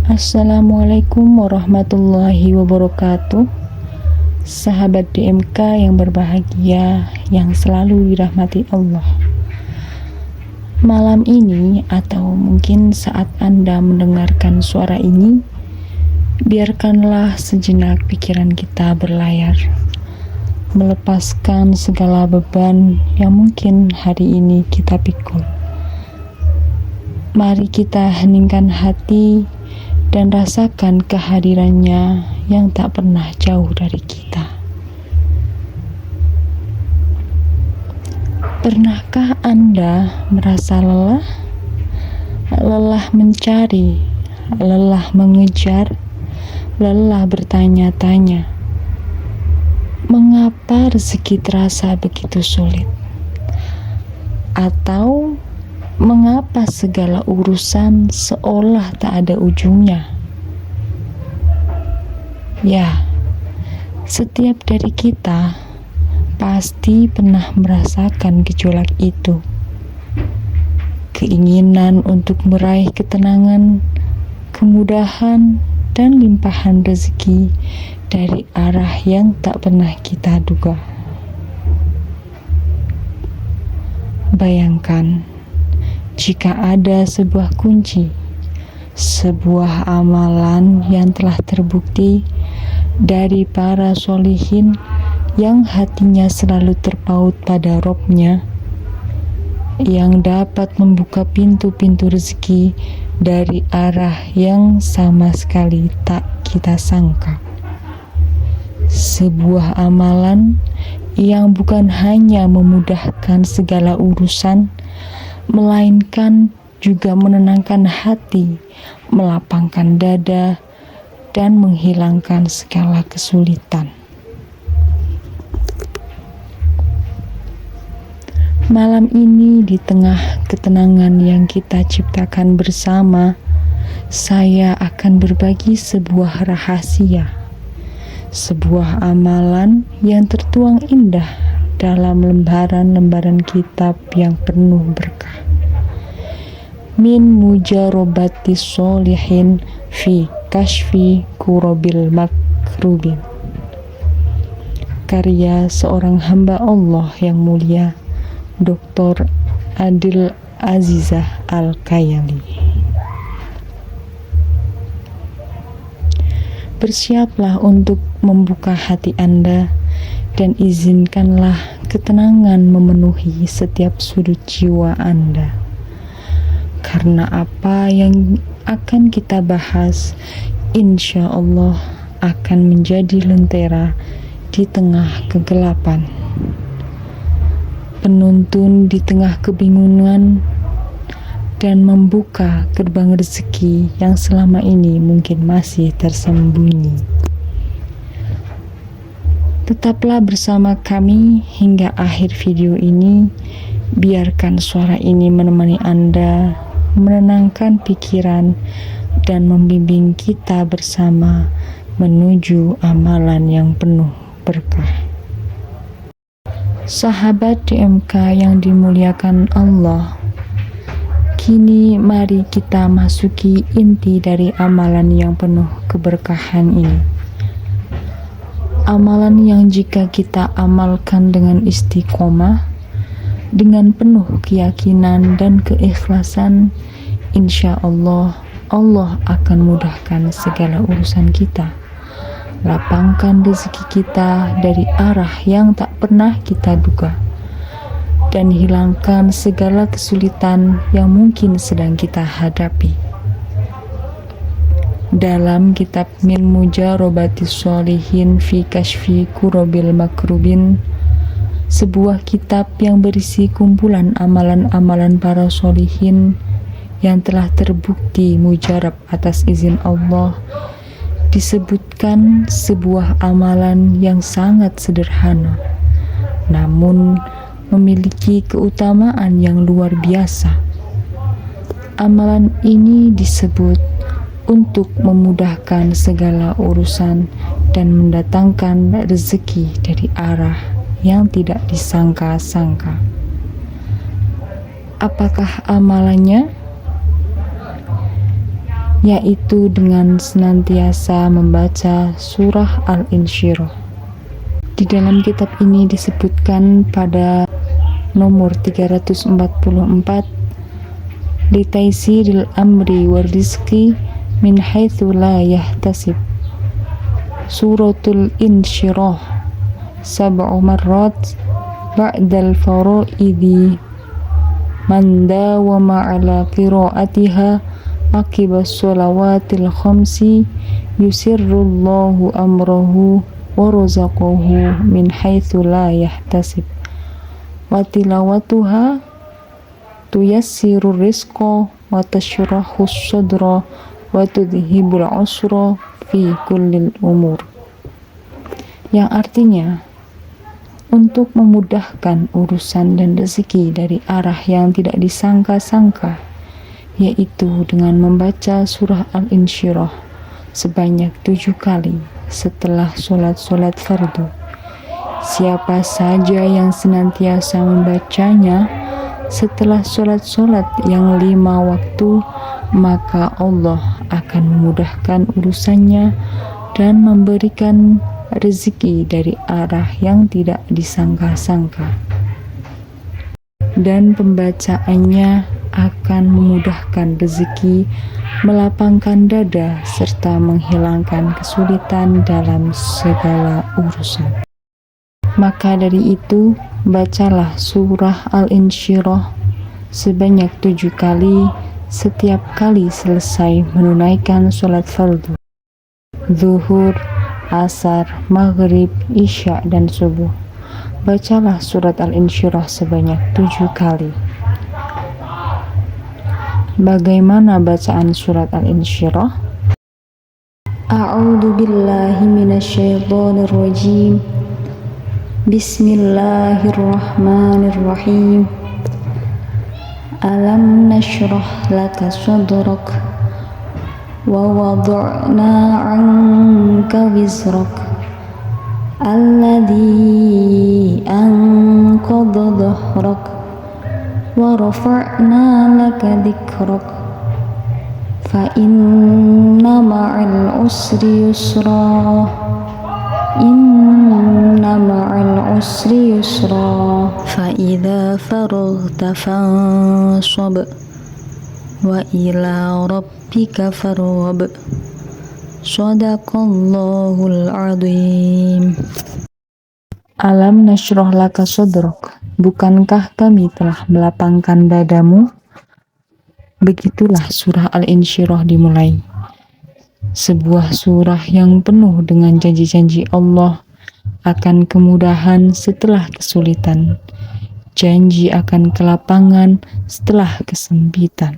Assalamualaikum warahmatullahi wabarakatuh. Sahabat DMK yang berbahagia, yang selalu dirahmati Allah. Malam ini atau mungkin saat Anda mendengarkan suara ini, biarkanlah sejenak pikiran kita berlayar, melepaskan segala beban yang mungkin hari ini kita pikul. Mari kita heningkan hati dan rasakan kehadirannya yang tak pernah jauh dari kita. Pernahkah Anda merasa lelah? Lelah mencari, lelah mengejar, lelah bertanya-tanya, mengapa rezeki terasa begitu sulit? Atau mengapa segala urusan seolah tak ada ujungnya? Ya, setiap dari kita pasti pernah merasakan gejolak itu. Keinginan untuk meraih ketenangan, kemudahan, dan limpahan rezeki dari arah yang tak pernah kita duga. Bayangkan, jika ada sebuah kunci, sebuah amalan yang telah terbukti dari para sholihin yang hatinya selalu terpaut pada Robnya, yang dapat membuka pintu-pintu rezeki dari arah yang sama sekali tak kita sangka. Sebuah amalan yang bukan hanya memudahkan segala urusan, melainkan juga menenangkan hati, melapangkan dada, dan menghilangkan segala kesulitan. Malam ini, di tengah ketenangan yang kita ciptakan bersama, saya akan berbagi sebuah rahasia, sebuah amalan yang tertuang indah dalam lembaran-lembaran kitab yang penuh berkah. Min mujarobatis sholihin fi kashfi kurobil makrubin. Karya seorang hamba Allah yang mulia, Dr. Adil Azizah Al-Kayali. Bersiaplah untuk membuka hati Anda dan izinkanlah ketenangan memenuhi setiap sudut jiwa Anda. Karena apa yang akan kita bahas, insya Allah akan menjadi lentera di tengah kegelapan, penuntun di tengah kebingungan, dan membuka gerbang rezeki yang selama ini mungkin masih tersembunyi. Tetaplah bersama kami hingga akhir video ini. Biarkan suara ini menemani Anda, menenangkan pikiran, dan membimbing kita bersama menuju amalan yang penuh berkah. Sahabat DMK yang dimuliakan Allah, kini mari kita masuki inti dari amalan yang penuh keberkahan ini. Amalan yang jika kita amalkan dengan istiqomah, dengan penuh keyakinan dan keikhlasan, insya Allah, Allah akan mudahkan segala urusan kita. Lapangkan rezeki kita dari arah yang tak pernah kita duga, dan hilangkan segala kesulitan yang mungkin sedang kita hadapi. Dalam kitab Min Mujarobatis Sholihin fi Kashfi Kurobil Makrubin, sebuah kitab yang berisi kumpulan amalan-amalan para sholihin yang telah terbukti mujarab atas izin Allah, disebutkan sebuah amalan yang sangat sederhana, namun memiliki keutamaan yang luar biasa. Amalan ini disebut untuk memudahkan segala urusan dan mendatangkan rezeki dari arah yang tidak disangka-sangka. Apakah amalannya? yaitu dengan senantiasa membaca surah Al-Insyirah. Di dalam kitab ini disebutkan pada nomor 344, litaisiril amri wa rizqi min haitsu la yahtasib. Suratul Insyirah sab'u marrat ba'dal faraidi man dawama ala qiraatiha aqibas sholawatil khamsi yusirrullahu amrahu wa razaqahu min haitsu la yahtasib wa tilawatuha tuyassirur rizqa wa tashrahus sadra wa tudhibul usra fi kullil umur, yang artinya untuk memudahkan urusan dan rezeki dari arah yang tidak disangka-sangka, yaitu dengan membaca surah Al-Insyirah sebanyak 7 kali setelah sholat fardu. Siapa saja yang senantiasa membacanya setelah sholat yang 5 waktu, maka Allah akan memudahkan urusannya dan memberikan rezeki dari arah yang tidak disangka-sangka, dan pembacaannya akan memudahkan rezeki, melapangkan dada, serta menghilangkan kesulitan dalam segala urusan. Maka dari itu, bacalah surah Al-Insyirah sebanyak 7 kali setiap kali selesai menunaikan sholat fardu, zuhur, asar, maghrib, isya, dan subuh. Bacalah surat Al-Insyirah sebanyak 7 kali. Bagaimana bacaan surat Al-Insyirah? A'udzu billahi minasyaitonir rajim. Bismillahirrahmanirrahim. Alam nashrah laka sadrak wa wada'na 'anka wizrak alladhi anqadha dhahrak wa rafa'na laka dhikrak fa inna ma'al usri yusra inna ma'al usri yusra fa idza faraghta fansab wa ila rabbika farghab. Shadaqallahul azim. Alam nashrah laka sadrak, bukankah kami telah melapangkan dadamu? Begitulah surah Al-Insyirah dimulai. Sebuah surah yang penuh dengan janji-janji Allah akan kemudahan setelah kesulitan, janji akan kelapangan setelah kesempitan.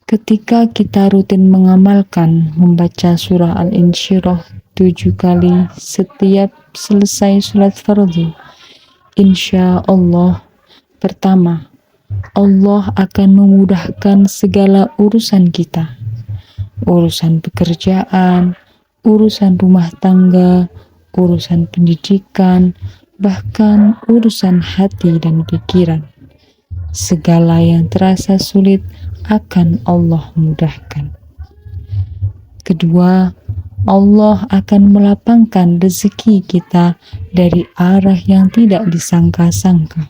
Ketika kita rutin mengamalkan membaca surah Al-Insyirah 7 kali setiap selesai sholat fardu, insya Allah, pertama, Allah akan memudahkan segala urusan kita, urusan pekerjaan, urusan rumah tangga, urusan pendidikan, bahkan urusan hati dan pikiran. Segala yang terasa sulit akan Allah mudahkan. Kedua, Allah akan melapangkan rezeki kita dari arah yang tidak disangka-sangka.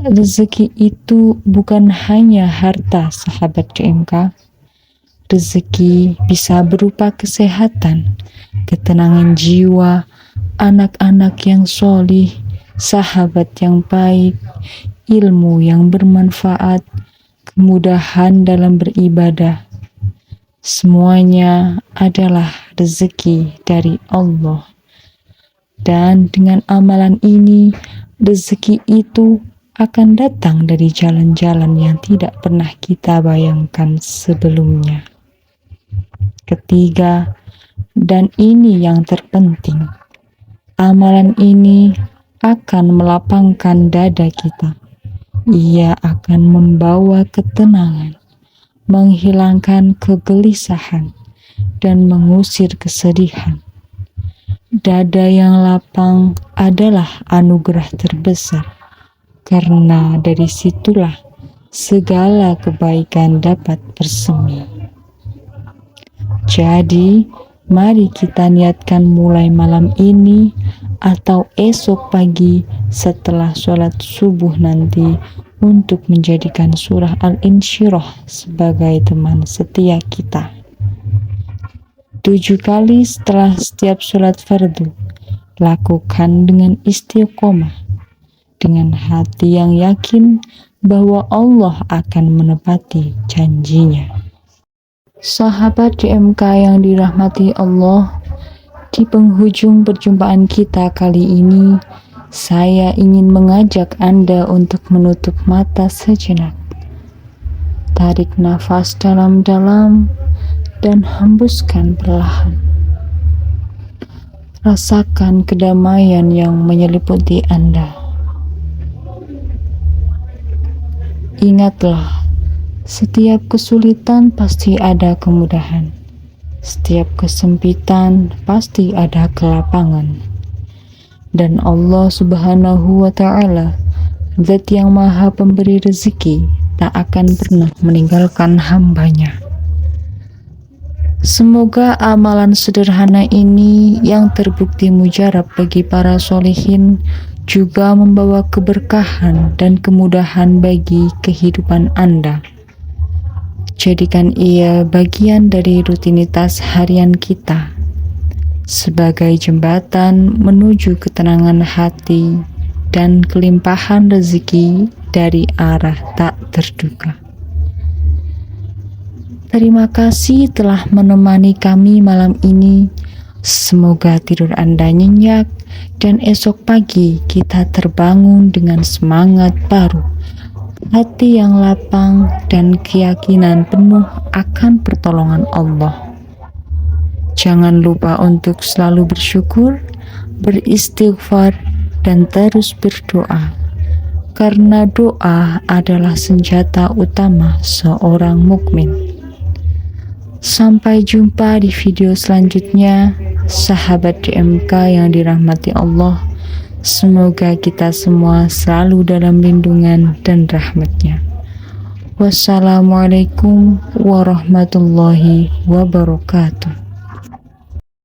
Rezeki itu bukan hanya harta, sahabat DMK. Rezeki bisa berupa kesehatan, ketenangan jiwa, anak-anak yang solih, sahabat yang baik, ilmu yang bermanfaat, kemudahan dalam beribadah. Semuanya adalah rezeki dari Allah. Dan dengan amalan ini, rezeki itu akan datang dari jalan-jalan yang tidak pernah kita bayangkan sebelumnya. Ketiga, dan ini yang terpenting, amalan ini akan melapangkan dada kita. Ia akan membawa ketenangan, menghilangkan kegelisahan, dan mengusir kesedihan. Dada yang lapang adalah anugerah terbesar, karena dari situlah segala kebaikan dapat bersemi. Jadi, mari kita niatkan mulai malam ini atau esok pagi setelah sholat subuh nanti untuk menjadikan surah Al-Insyirah sebagai teman setia kita. 7 kali setelah setiap sholat fardu, lakukan dengan istiqomah, dengan hati yang yakin bahwa Allah akan menepati janjinya. Sahabat DMK yang dirahmati Allah, di penghujung perjumpaan kita kali ini, saya ingin mengajak Anda untuk menutup mata sejenak. Tarik nafas dalam-dalam dan hembuskan perlahan. Rasakan kedamaian yang menyelimuti Anda. Ingatlah, setiap kesulitan pasti ada kemudahan. Setiap kesempitan pasti ada kelapangan. Dan Allah Subhanahu wa Ta'ala, Zat yang Maha Pemberi rezeki, tak akan pernah meninggalkan hambanya. Semoga amalan sederhana ini yang terbukti mujarab bagi para solihin juga membawa keberkahan dan kemudahan bagi kehidupan Anda. Jadikan ia bagian dari rutinitas harian kita sebagai jembatan menuju ketenangan hati dan kelimpahan rezeki dari arah tak terduga. Terima kasih telah menemani kami malam ini. Semoga tidur Anda nyenyak dan esok pagi kita terbangun dengan semangat baru, hati yang lapang dan keyakinan penuh akan pertolongan Allah. Jangan lupa untuk selalu bersyukur, beristighfar, dan terus berdoa, karena doa adalah senjata utama seorang mukmin. Sampai jumpa di video selanjutnya, sahabat DMK yang dirahmati Allah. Semoga kita semua selalu dalam lindungan dan rahmat-Nya. Wassalamualaikum warahmatullahi wabarakatuh.